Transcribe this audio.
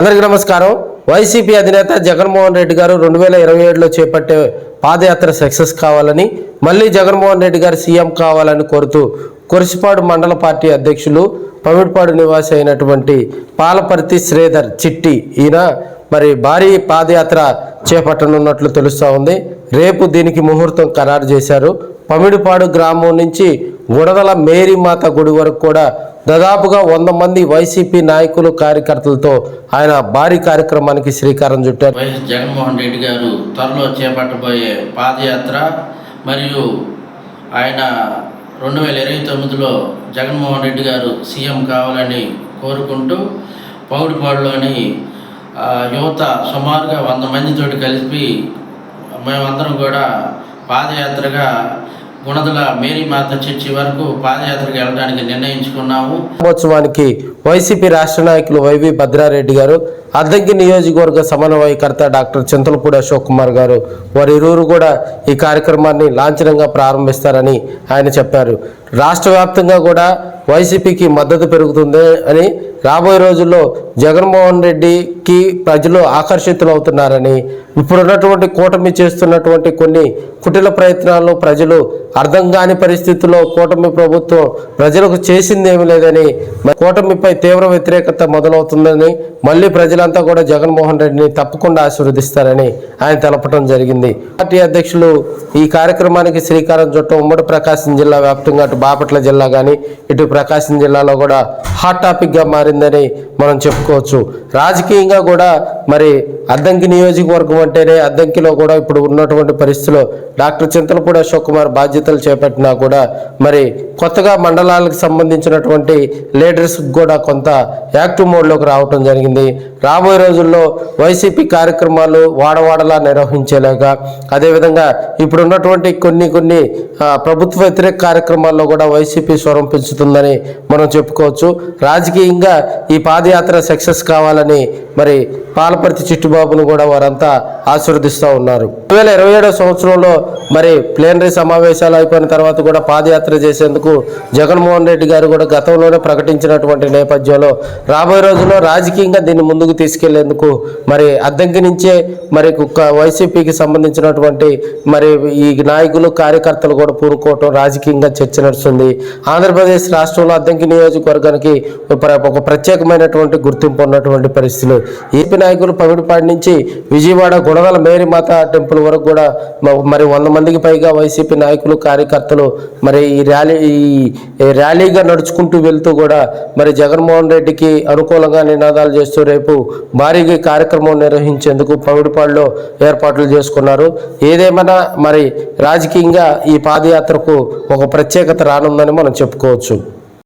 అందరికీ నమస్కారం. వైసీపీ అధినేత జగన్మోహన్ రెడ్డి గారు 2027లో చేపట్టే పాదయాత్ర సక్సెస్ కావాలని, మళ్ళీ జగన్మోహన్ రెడ్డి గారు సీఎం కావాలని కోరుతూ కురిసిపాడు మండల పార్టీ అధ్యక్షులు, పమిడిపాడు నివాసి అయినటువంటి పాలపర్తి శ్రీధర్ చిట్టి ఈయన భారీ పాదయాత్ర చేపట్టనున్నట్లు తెలుస్తూ ఉంది. రేపు దీనికి ముహూర్తం ఖరారు చేశారు. పమిడిపాడు గ్రామం నుంచి గుడదల మేరీమాత గుడి వరకు కూడా దాదాపుగా 100 మంది వైసీపీ నాయకులు, కార్యకర్తలతో ఆయన భారీ కార్యక్రమానికి శ్రీకారం చుట్టారు. వైఎస్ జగన్మోహన్ రెడ్డి గారు త్వరలో చేపట్టబోయే పాదయాత్ర మరియు ఆయన 2029లో జగన్మోహన్ రెడ్డి గారు సీఎం కావాలని కోరుకుంటూ పౌడిపాడులోని యువత సుమారుగా 100 మందితోటి కలిపి మేమందరం కూడా పాదయాత్రగా గుణదల మేరీమాత చర్చి వరకు పాదయాత్రకు వెళ్ళడానికి నిర్ణయించుకున్నాము. మహోత్సవానికి వైసీపీ రాష్ట్ర నాయకులు వైవి భద్రారెడ్డి గారు, అద్దంకి నియోజకవర్గ సమన్వయకర్త డాక్టర్ చింతలపూడి అశోక్ కుమార్ గారు వారిరువురు కూడా ఈ కార్యక్రమాన్ని లాంఛనంగా ప్రారంభిస్తారని ఆయన చెప్పారు. రాష్ట్ర వ్యాప్తంగా కూడా వైసీపీకి మద్దతు పెరుగుతుంది అని, రాబోయే రోజుల్లో జగన్మోహన్ రెడ్డికి ప్రజలు ఆకర్షితులవుతున్నారని, ఇప్పుడున్నటువంటి కూటమి చేస్తున్నటువంటి కొన్ని కుటిల ప్రయత్నాలను ప్రజలు అర్థం కాని పరిస్థితుల్లో కూటమి ప్రభుత్వం ప్రజలకు చేసింది ఏమీ లేదని, కూటమిపై తీవ్ర వ్యతిరేకత మొదలవుతుందని, మళ్ళీ ప్రజలంతా కూడా జగన్మోహన్ రెడ్డిని తప్పకుండా ఆశీర్వదిస్తారని ఆయన తెలపడం జరిగింది. పార్టీ అధ్యక్షులు ఈ కార్యక్రమానికి శ్రీకారం చుట్టం ఉమ్మడి ప్రకాశం జిల్లా వ్యాప్తంగా అటు బాపట్ల జిల్లా కానీ ఇటు ప్రకాశం జిల్లాలో కూడా హాట్ టాపిక్గా మారిందని మనం చెప్పుకోవచ్చు. రాజకీయంగా కూడా అద్దంకి నియోజకవర్గం అంటేనే, అద్దంకిలో కూడా ఇప్పుడు ఉన్నటువంటి పరిస్థితిలో డాక్టర్ చింతలపూడి అశోక్ కుమార్ బాధ్యతలు చేపట్టినా కూడా కొత్తగా మండలాలకు సంబంధించినటువంటి లీడర్స్ కూడా కొంత యాక్టివ్ మోడ్లోకి రావటం జరిగింది. రాబోయే రోజుల్లో వైసీపీ కార్యక్రమాలు వాడవాడలా నిర్వహించేలాగా, అదేవిధంగా ఇప్పుడు ఉన్నటువంటి కొన్ని ప్రభుత్వ వ్యతిరేక కార్యక్రమాల్లో కూడా వైసీపీ స్వరం పెంచుతుందని మనం చెప్పుకోవచ్చు. రాజకీయంగా ఈ పాదయాత్ర సక్సెస్ కావాలని పాలపర్తి చిట్టుబాబును కూడా వారంతా ఆశీర్వదిస్తూ ఉన్నారు. 2027 సంవత్సరంలో ప్లేనరీ సమావేశాలు అయిపోయిన తర్వాత కూడా పాదయాత్ర చేసేందుకు జగన్మోహన్ రెడ్డి గారు కూడా గతంలోనే ప్రకటించినటువంటి నేపథ్యంలో రాబోయే రోజుల్లో రాజకీయంగా దీన్ని ముందుకు తీసుకెళ్లేందుకు అద్దంకి నుంచే వైసీపీకి సంబంధించినటువంటి ఈ నాయకులు, కార్యకర్తలు కూడా పూనుకోవటం రాజకీయంగా చర్చ నడుస్తుంది. ఆంధ్రప్రదేశ్ రాష్ట్రంలో అద్దంకి నియోజకవర్గానికి ఒక ప్రత్యేకమైనటువంటి గుర్తింపు ఉన్నటువంటి పరిస్థితులు. ఏపీ నాయకులు పమిడిపాడి నుంచి విజయవాడ గుణదల మేరీమాత టెంపుల్ వరకు కూడా 100 మందికి పైగా వైసీపీ నాయకులు, కార్యకర్తలు ఈ ర్యాలీగా నడుచుకుంటూ వెళ్తూ కూడా జగన్మోహన్ రెడ్డికి అనుకూలంగా నినాదాలు చేస్తూ రేపు భారీగా కార్యక్రమం నిర్వహించేందుకు పమిడిపాడులో ఏర్పాట్లు చేసుకున్నారు. ఏదేమైనా రాజకీయంగా ఈ పాదయాత్రకు ఒక ప్రత్యేకత రానుందని మనం చెప్పుకోవచ్చు.